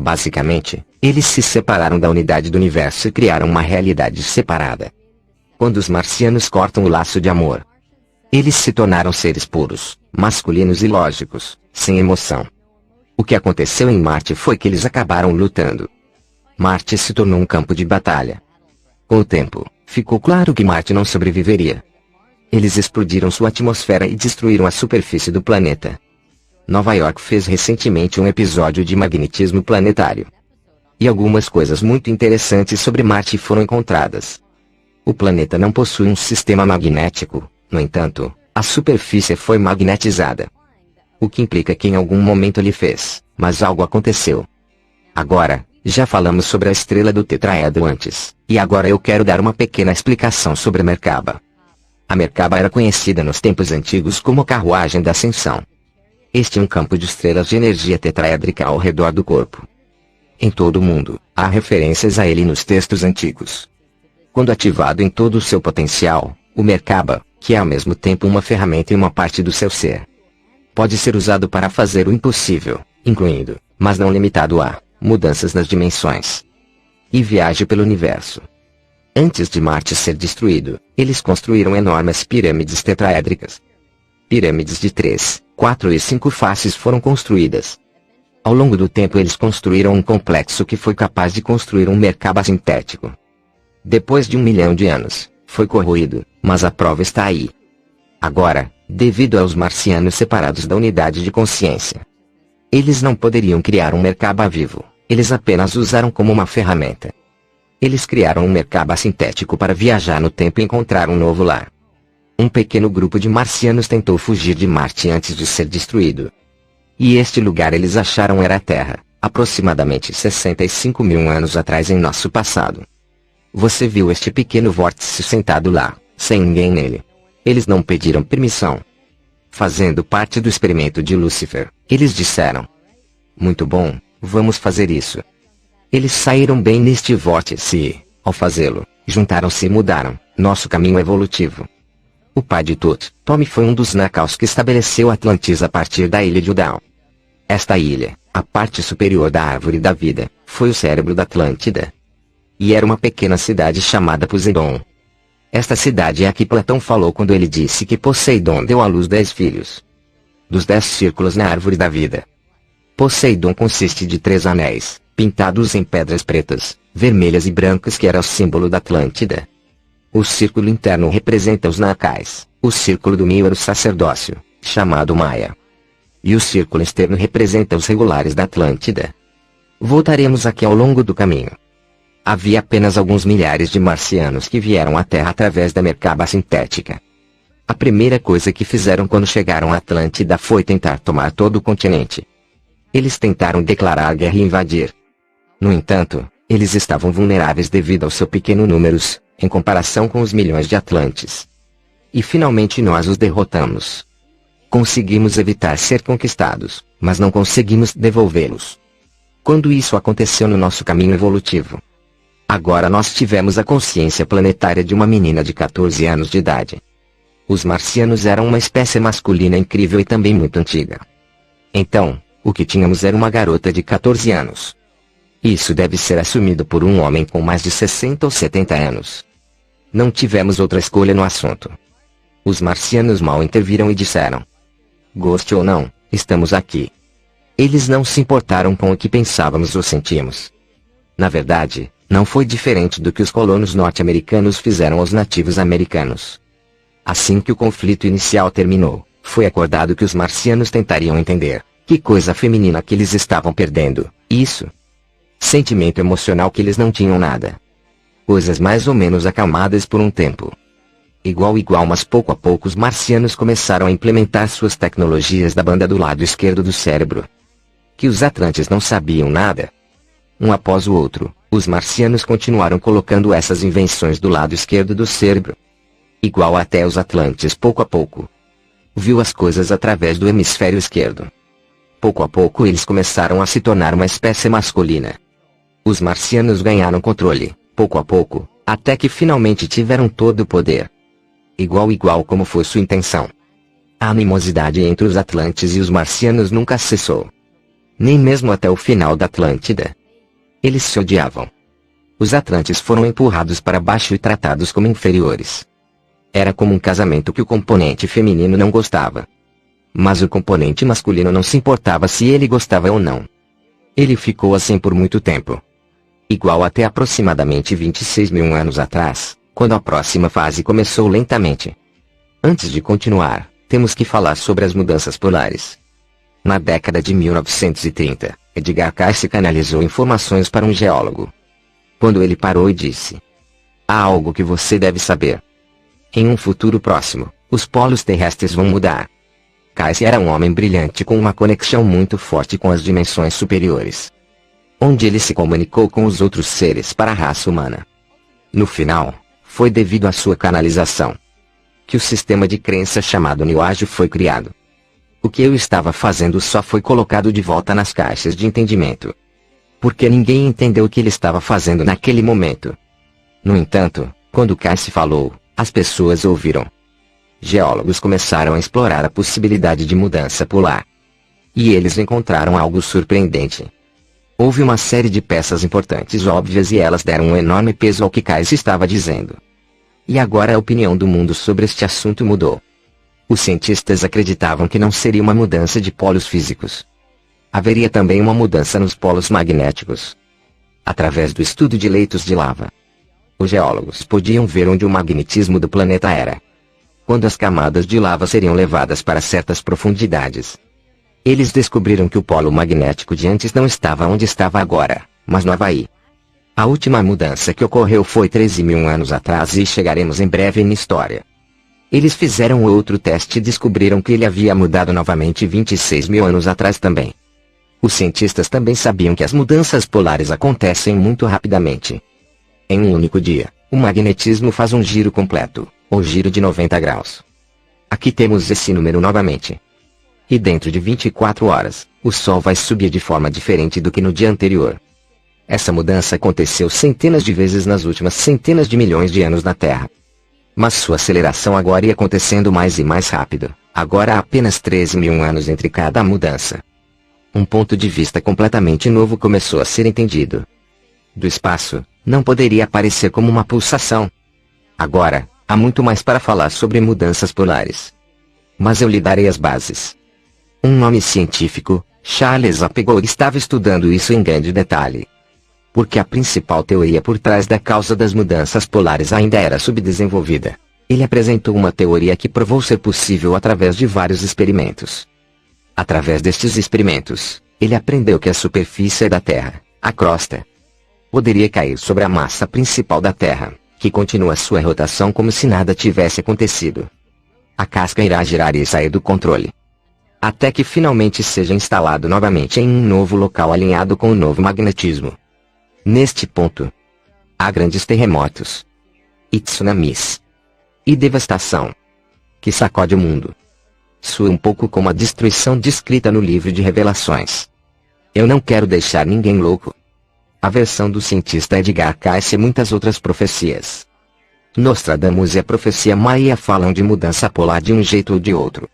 Basicamente, eles se separaram da unidade do universo e criaram uma realidade separada. Quando os marcianos cortam o laço de amor, eles se tornaram seres puros, masculinos e lógicos, sem emoção. O que aconteceu em Marte foi que eles acabaram lutando. Marte se tornou um campo de batalha. Com o tempo, ficou claro que Marte não sobreviveria. Eles explodiram sua atmosfera e destruíram a superfície do planeta. Nova York fez recentemente um episódio de magnetismo planetário. E algumas coisas muito interessantes sobre Marte foram encontradas. O planeta não possui um sistema magnético, no entanto, a superfície foi magnetizada. O que implica que em algum momento ele fez, mas algo aconteceu. Agora, já falamos sobre a estrela do tetraedro antes, e agora eu quero dar uma pequena explicação sobre a Merkaba. A Merkaba era conhecida nos tempos antigos como carruagem da ascensão. Este é um campo de estrelas de energia tetraédrica ao redor do corpo. Em todo o mundo, há referências a ele nos textos antigos. Quando ativado em todo o seu potencial, o Merkaba, que é ao mesmo tempo uma ferramenta e uma parte do seu ser, pode ser usado para fazer o impossível, incluindo, mas não limitado a, mudanças nas dimensões e viagem pelo universo. Antes de Marte ser destruído, eles construíram enormes pirâmides tetraédricas. Pirâmides de 3, 4 e 5 faces foram construídas. Ao longo do tempo eles construíram um complexo que foi capaz de construir um Merkaba sintético. Depois de 1 milhão de anos, foi corroído, mas a prova está aí. Agora, devido aos marcianos separados da unidade de consciência, eles não poderiam criar um Merkaba vivo, eles apenas usaram como uma ferramenta. Eles criaram um Merkaba sintético para viajar no tempo e encontrar um novo lar. Um pequeno grupo de marcianos tentou fugir de Marte antes de ser destruído. E este lugar eles acharam era a Terra, aproximadamente 65 mil anos atrás em nosso passado. Você viu este pequeno vórtice sentado lá, sem ninguém nele. Eles não pediram permissão. Fazendo parte do experimento de Lúcifer, eles disseram: muito bom, vamos fazer isso. Eles saíram bem neste vórtice e, ao fazê-lo, juntaram-se e mudaram nosso caminho evolutivo. O pai de Tut, Tommy, foi um dos Nakaus que estabeleceu Atlantis a partir da ilha de Udal. Esta ilha, a parte superior da árvore da vida, foi o cérebro da Atlântida. E era uma pequena cidade chamada Poseidon. Esta cidade é a que Platão falou quando ele disse que Poseidon deu à luz 10 filhos. Dos 10 círculos na árvore da vida, Poseidon consiste de 3 anéis, pintados em pedras pretas, vermelhas e brancas, que era o símbolo da Atlântida. O círculo interno representa os Nakais, o círculo do meio era o sacerdócio, chamado Maia. E o círculo externo representa os regulares da Atlântida. Voltaremos aqui ao longo do caminho. Havia apenas alguns milhares de marcianos que vieram à Terra através da Merkaba sintética. A primeira coisa que fizeram quando chegaram à Atlântida foi tentar tomar todo o continente. Eles tentaram declarar guerra e invadir. No entanto, eles estavam vulneráveis devido ao seu pequeno números, em comparação com os milhões de Atlantes. E finalmente nós os derrotamos. Conseguimos evitar ser conquistados, mas não conseguimos devolvê-los. Quando isso aconteceu no nosso caminho evolutivo, agora nós tivemos a consciência planetária de uma menina de 14 anos de idade. Os marcianos eram uma espécie masculina incrível e também muito antiga. Então, o que tínhamos era uma garota de 14 anos. Isso deve ser assumido por um homem com mais de 60 ou 70 anos. Não tivemos outra escolha no assunto. Os marcianos mal interviram e disseram: goste ou não, estamos aqui. Eles não se importaram com o que pensávamos ou sentíamos. Na verdade, não foi diferente do que os colonos norte-americanos fizeram aos nativos americanos. Assim que o conflito inicial terminou, foi acordado que os marcianos tentariam entender que coisa feminina que eles estavam perdendo, isso. Sentimento emocional que eles não tinham nada. Coisas mais ou menos acalmadas por um tempo. Igual, mas pouco a pouco os marcianos começaram a implementar suas tecnologias da banda do lado esquerdo do cérebro. Que os Atlantes não sabiam nada. Um após o outro, os marcianos continuaram colocando essas invenções do lado esquerdo do cérebro. Igual até os Atlantes pouco a pouco viu as coisas através do hemisfério esquerdo. Pouco a pouco eles começaram a se tornar uma espécie masculina. Os marcianos ganharam controle, pouco a pouco, até que finalmente tiveram todo o poder. Igual como foi sua intenção. A animosidade entre os Atlantes e os marcianos nunca cessou. nem mesmo até o final da Atlântida. Eles se odiavam. Os Atlantes foram empurrados para baixo e tratados como inferiores. Era como um casamento que o componente feminino não gostava. Mas o componente masculino não se importava se ele gostava ou não. Ele ficou assim por muito tempo. Igual até aproximadamente 26 mil anos atrás, quando a próxima fase começou lentamente. Antes de continuar, temos que falar sobre as mudanças polares. Na década de 1930, Edgar Cayce canalizou informações para um geólogo. Quando ele parou e disse: "Há algo que você deve saber. Em um futuro próximo, os polos terrestres vão mudar." Cayce era um homem brilhante com uma conexão muito forte com as dimensões superiores, onde ele se comunicou com os outros seres para a raça humana. No final, foi devido à sua canalização que o sistema de crença chamado New Age foi criado. O que eu estava fazendo só foi colocado de volta nas caixas de entendimento, porque ninguém entendeu o que ele estava fazendo naquele momento. No entanto, quando Cayce falou, as pessoas ouviram. Geólogos começaram a explorar a possibilidade de mudança polar. E eles encontraram algo surpreendente. Houve uma série de peças importantes óbvias e elas deram um enorme peso ao que Cayce estava dizendo. E agora a opinião do mundo sobre este assunto mudou. Os cientistas acreditavam que não seria uma mudança de polos físicos. Haveria também uma mudança nos polos magnéticos. Através do estudo de leitos de lava, os geólogos podiam ver onde o magnetismo do planeta era. Quando as camadas de lava seriam levadas para certas profundidades. Eles descobriram que o polo magnético de antes não estava onde estava agora, mas no Havaí. A última mudança que ocorreu foi 13 mil anos atrás e chegaremos em breve na história. Eles fizeram outro teste e descobriram que ele havia mudado novamente 26 mil anos atrás também. Os cientistas também sabiam que as mudanças polares acontecem muito rapidamente. Em um único dia, o magnetismo faz um giro completo, ou giro de 90 graus. Aqui temos esse número novamente. E dentro de 24 horas, o Sol vai subir de forma diferente do que no dia anterior. Essa mudança aconteceu centenas de vezes nas últimas centenas de milhões de anos na Terra. Mas sua aceleração agora ia acontecendo mais e mais rápido. Agora há apenas 13 mil anos entre cada mudança. Um ponto de vista completamente novo começou a ser entendido. Do espaço, não poderia aparecer como uma pulsação. Agora, há muito mais para falar sobre mudanças polares. Mas eu lhe darei as bases. Um nome científico, Charles Appegor, estava estudando isso em grande detalhe. Porque a principal teoria por trás da causa das mudanças polares ainda era subdesenvolvida. Ele apresentou uma teoria que provou ser possível através de vários experimentos. Através destes experimentos, ele aprendeu que a superfície da Terra, a crosta, poderia cair sobre a massa principal da Terra, que continua sua rotação como se nada tivesse acontecido. A casca irá girar e sair do controle, até que finalmente seja instalado novamente em um novo local alinhado com o novo magnetismo. Neste ponto, há grandes terremotos, e tsunamis, e devastação, que sacode o mundo. Soa um pouco como a destruição descrita no livro de Revelações. Eu não quero deixar ninguém louco. A versão do cientista Edgar Cayce e muitas outras profecias. Nostradamus e a profecia maia falam de mudança polar de um jeito ou de outro.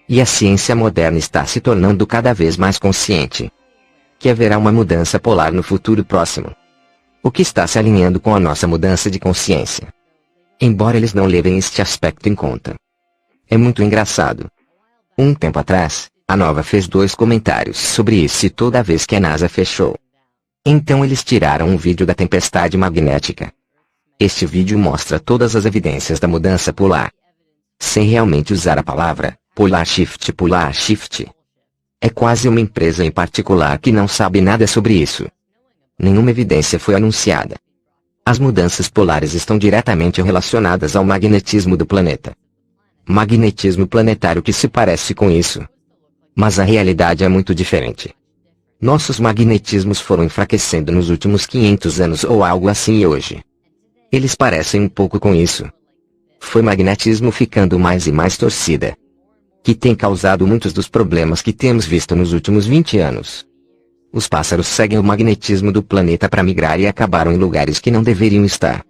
E a ciência moderna está se tornando cada vez mais consciente que haverá uma mudança polar no futuro próximo. O que está se alinhando com a nossa mudança de consciência. Embora eles não levem este aspecto em conta. É muito engraçado. Um tempo atrás, a Nova fez 2 comentários sobre isso e toda vez que a NASA fechou. Então eles tiraram um vídeo da tempestade magnética. Este vídeo mostra todas as evidências da mudança polar. Sem realmente usar a palavra polar shift. Polar shift. É quase uma empresa em particular que não sabe nada sobre isso. Nenhuma evidência foi anunciada. As mudanças polares estão diretamente relacionadas ao magnetismo do planeta. Magnetismo planetário que se parece com isso. Mas a realidade é muito diferente. Nossos magnetismos foram enfraquecendo nos últimos 500 anos ou algo assim e hoje eles parecem um pouco com isso. Foi magnetismo ficando mais e mais torcida, que tem causado muitos dos problemas que temos visto nos últimos 20 anos. Os pássaros seguem o magnetismo do planeta para migrar e acabaram em lugares que não deveriam estar.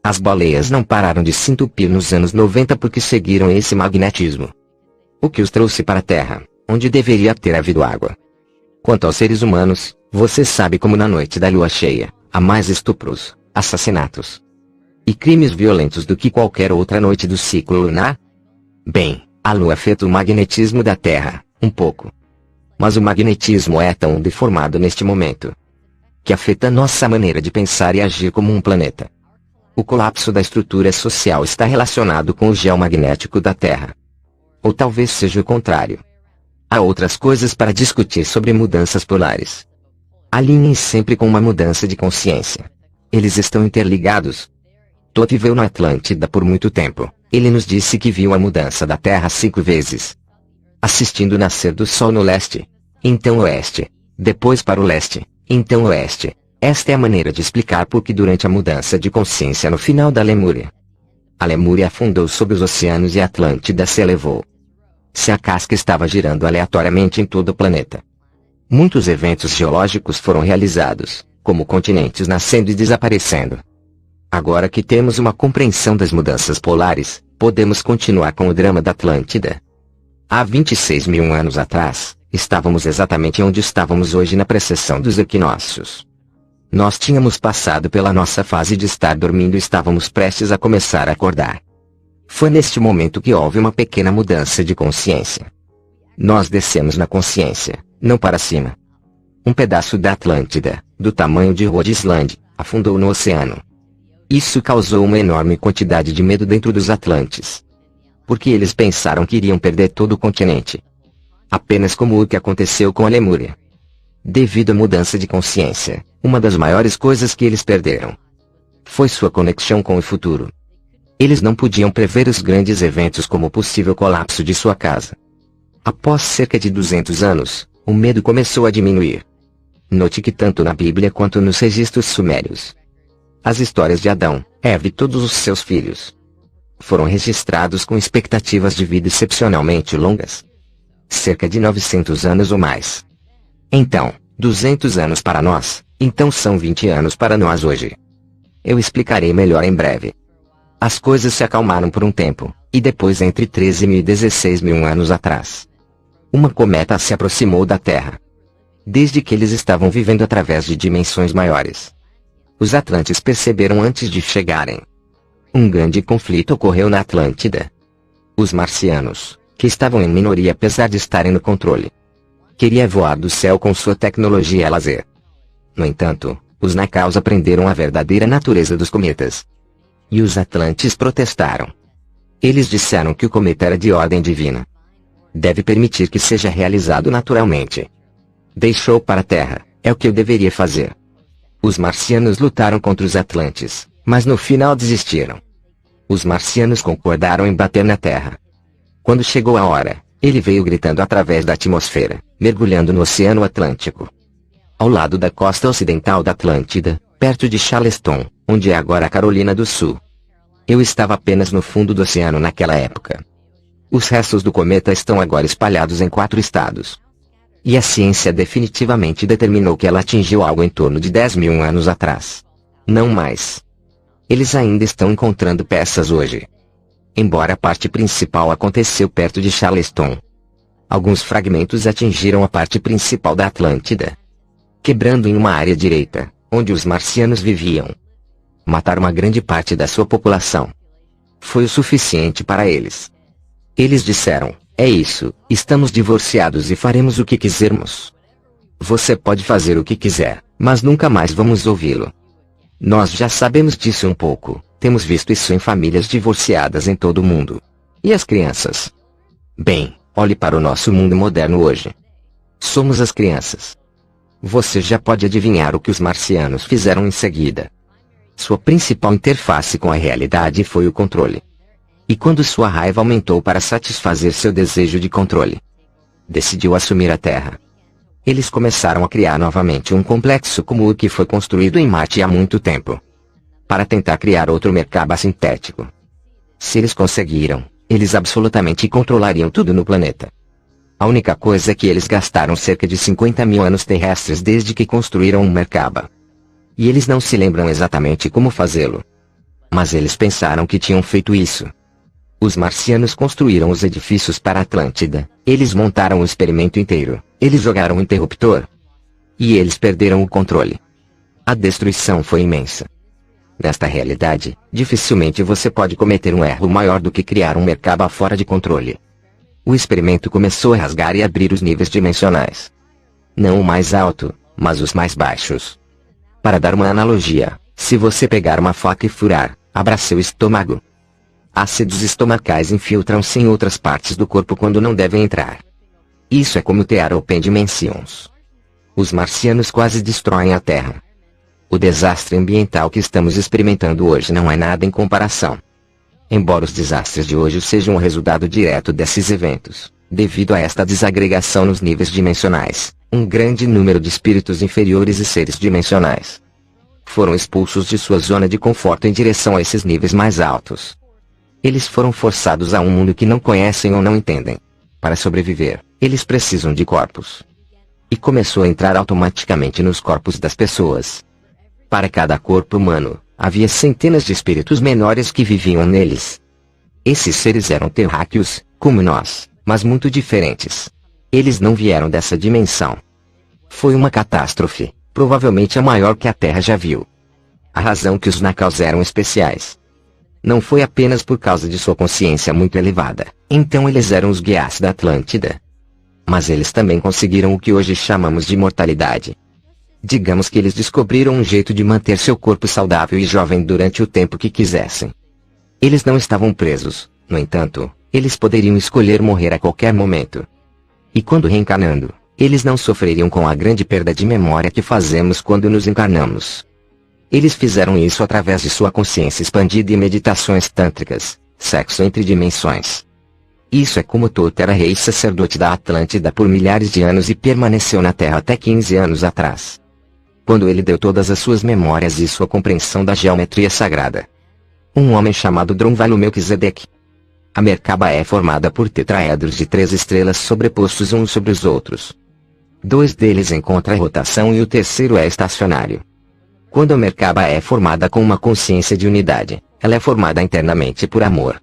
As baleias não pararam de se entupir nos anos 90 porque seguiram esse magnetismo. O que os trouxe para a Terra, onde deveria ter havido água. Quanto aos seres humanos, você sabe como na noite da lua cheia, há mais estupros, assassinatos e crimes violentos do que qualquer outra noite do ciclo lunar? Bem, a lua afeta o magnetismo da Terra, um pouco. Mas o magnetismo é tão deformado neste momento que afeta nossa maneira de pensar e agir como um planeta. O colapso da estrutura social está relacionado com o geomagnético da Terra. Ou talvez seja o contrário. Há outras coisas para discutir sobre mudanças polares. Alinhem sempre com uma mudança de consciência. Eles estão interligados. Todd viveu na Atlântida por muito tempo. Ele nos disse que viu a mudança da Terra 5 vezes. Assistindo o nascer do Sol no leste, então oeste, depois para o leste, então oeste. Esta é a maneira de explicar por que durante a mudança de consciência no final da Lemúria, a Lemúria afundou sob os oceanos e a Atlântida se elevou. Se a casca estava girando aleatoriamente em todo o planeta. Muitos eventos geológicos foram realizados, como continentes nascendo e desaparecendo. Agora que temos uma compreensão das mudanças polares, podemos continuar com o drama da Atlântida. Há 26 mil anos atrás, estávamos exatamente onde estávamos hoje na precessão dos equinócios. Nós tínhamos passado pela nossa fase de estar dormindo e estávamos prestes a começar a acordar. Foi neste momento que houve uma pequena mudança de consciência. Nós descemos na consciência, não para cima. Um pedaço da Atlântida, do tamanho de Rhode Island, afundou no oceano. Isso causou uma enorme quantidade de medo dentro dos Atlantes. Porque eles pensaram que iriam perder todo o continente. Apenas como o que aconteceu com a Lemúria. Devido à mudança de consciência, uma das maiores coisas que eles perderam foi sua conexão com o futuro. Eles não podiam prever os grandes eventos como o possível colapso de sua casa. Após cerca de 200 anos, o medo começou a diminuir. Note que tanto na Bíblia quanto nos registros sumérios, as histórias de Adão, Eva e todos os seus filhos foram registrados com expectativas de vida excepcionalmente longas. Cerca de 900 anos ou mais. Então, 200 anos para nós, então são 20 anos para nós hoje. Eu explicarei melhor em breve. As coisas se acalmaram por um tempo, e depois entre 13 mil e 16 mil anos atrás, uma cometa se aproximou da Terra. Desde que eles estavam vivendo através de dimensões maiores, os Atlantes perceberam antes de chegarem. Um grande conflito ocorreu na Atlântida. Os marcianos, que estavam em minoria apesar de estarem no controle, queria voar do céu com sua tecnologia a laser. No entanto, os Nakaus aprenderam a verdadeira natureza dos cometas. E os Atlantes protestaram. Eles disseram que o cometa era de ordem divina. Deve permitir que seja realizado naturalmente. Deixou para a Terra, é o que eu deveria fazer. Os marcianos lutaram contra os Atlantes, mas no final desistiram. Os marcianos concordaram em bater na Terra. Quando chegou a hora, ele veio gritando através da atmosfera, mergulhando no Oceano Atlântico. Ao lado da costa ocidental da Atlântida, perto de Charleston, onde é agora a Carolina do Sul. Eu estava apenas no fundo do oceano naquela época. Os restos do cometa estão agora espalhados em 4 estados. E a ciência definitivamente determinou que ela atingiu algo em torno de 10 mil anos atrás. Não mais. Eles ainda estão encontrando peças hoje. Embora a parte principal aconteceu perto de Charleston, alguns fragmentos atingiram a parte principal da Atlântida, quebrando em uma área direita, onde os marcianos viviam. Mataram uma grande parte da sua população. Foi o suficiente para eles. Eles disseram, é isso, estamos divorciados e faremos o que quisermos. Você pode fazer o que quiser, mas nunca mais vamos ouvi-lo. Nós já sabemos disso um pouco, temos visto isso em famílias divorciadas em todo o mundo. E as crianças? Bem, olhe para o nosso mundo moderno hoje. Somos as crianças. Você já pode adivinhar o que os marcianos fizeram em seguida. Sua principal interface com a realidade foi o controle. E quando sua raiva aumentou para satisfazer seu desejo de controle, decidiu assumir a Terra. Eles começaram a criar novamente um complexo como o que foi construído em Marte há muito tempo, para tentar criar outro Merkaba sintético. Se eles conseguiram, eles absolutamente controlariam tudo no planeta. A única coisa é que eles gastaram cerca de 50 mil anos terrestres desde que construíram um Merkaba. E eles não se lembram exatamente como fazê-lo. Mas eles pensaram que tinham feito isso. Os marcianos construíram os edifícios para a Atlântida, eles montaram o experimento inteiro, eles jogaram um interruptor, E eles perderam o controle. A destruição foi imensa. Nesta realidade, dificilmente você pode cometer um erro maior do que criar um Merkaba fora de controle. O experimento começou a rasgar e abrir os níveis dimensionais. Não o mais alto, mas os mais baixos. Para dar uma analogia, se você pegar uma faca e furar, abra seu estômago. Ácidos estomacais infiltram-se em outras partes do corpo quando não devem entrar. Isso é como The Open Dimensions. Os marcianos quase destroem a Terra. O desastre ambiental que estamos experimentando hoje não é nada em comparação. Embora os desastres de hoje sejam o resultado direto desses eventos, devido a esta desagregação nos níveis dimensionais, um grande número de espíritos inferiores e seres dimensionais foram expulsos de sua zona de conforto em direção a esses níveis mais altos. Eles foram forçados a um mundo que não conhecem ou não entendem. Para sobreviver, eles precisam de corpos. E começou a entrar automaticamente nos corpos das pessoas. Para cada corpo humano, havia centenas de espíritos menores que viviam neles. Esses seres eram terráqueos, como nós, mas muito diferentes. Eles não vieram dessa dimensão. Foi uma catástrofe, provavelmente a maior que a Terra já viu. A razão que os Nakaus eram especiais não foi apenas por causa de sua consciência muito elevada, então eles eram os guias da Atlântida. Mas eles também conseguiram o que hoje chamamos de imortalidade. Digamos que eles descobriram um jeito de manter seu corpo saudável e jovem durante o tempo que quisessem. Eles não estavam presos, no entanto, eles poderiam escolher morrer a qualquer momento. E quando reencarnando, eles não sofreriam com a grande perda de memória que fazemos quando nos encarnamos. Eles fizeram isso através de sua consciência expandida e meditações tântricas, sexo entre dimensões. Isso é como Thoth era rei sacerdote da Atlântida por milhares de anos e permaneceu na Terra até 15 anos atrás, quando ele deu todas as suas memórias e sua compreensão da geometria sagrada. Um homem chamado Drunvalo Melquisedeque. A Merkaba é formada por tetraedros de 3 estrelas sobrepostos uns sobre os outros. 2 deles em contra-rotação e o terceiro é estacionário. Quando a Merkaba é formada com uma consciência de unidade, ela é formada internamente por amor.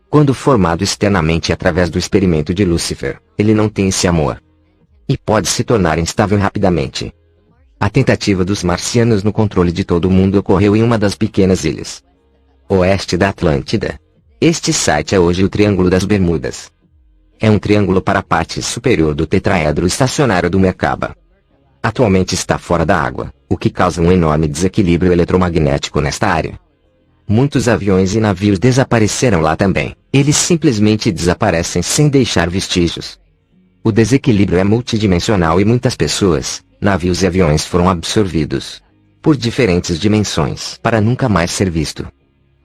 Quando formado externamente através do experimento de Lúcifer, ele não tem esse amor. E pode se tornar instável rapidamente. A tentativa dos marcianos no controle de todo o mundo ocorreu em uma das pequenas ilhas oeste da Atlântida. Este site é hoje o Triângulo das Bermudas. É um triângulo para a parte superior do tetraedro estacionário do Merkaba. Atualmente está fora da água, o que causa um enorme desequilíbrio eletromagnético nesta área. Muitos aviões e navios desapareceram lá também. Eles simplesmente desaparecem sem deixar vestígios. O desequilíbrio é multidimensional e muitas pessoas, navios e aviões foram absorvidos por diferentes dimensões para nunca mais ser visto.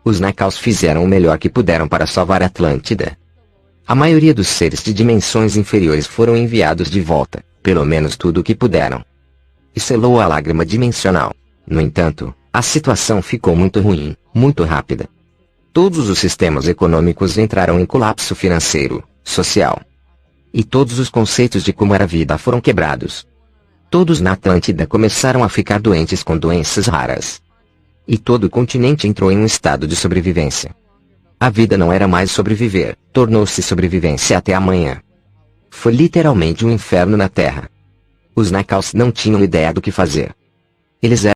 Os Nakaus fizeram o melhor que puderam para salvar a Atlântida. A maioria dos seres de dimensões inferiores foram enviados de volta, pelo menos tudo o que puderam. E selou a lágrima dimensional. No entanto, a situação ficou muito ruim, muito rápida. Todos os sistemas econômicos entraram em colapso financeiro, social. E todos os conceitos de como era a vida foram quebrados. Todos na Atlântida começaram a ficar doentes com doenças raras. E todo o continente entrou em um estado de sobrevivência. A vida não era mais sobreviver, tornou-se sobrevivência até amanhã. Foi literalmente um inferno na Terra. Os Nakaus não tinham ideia do que fazer. Eles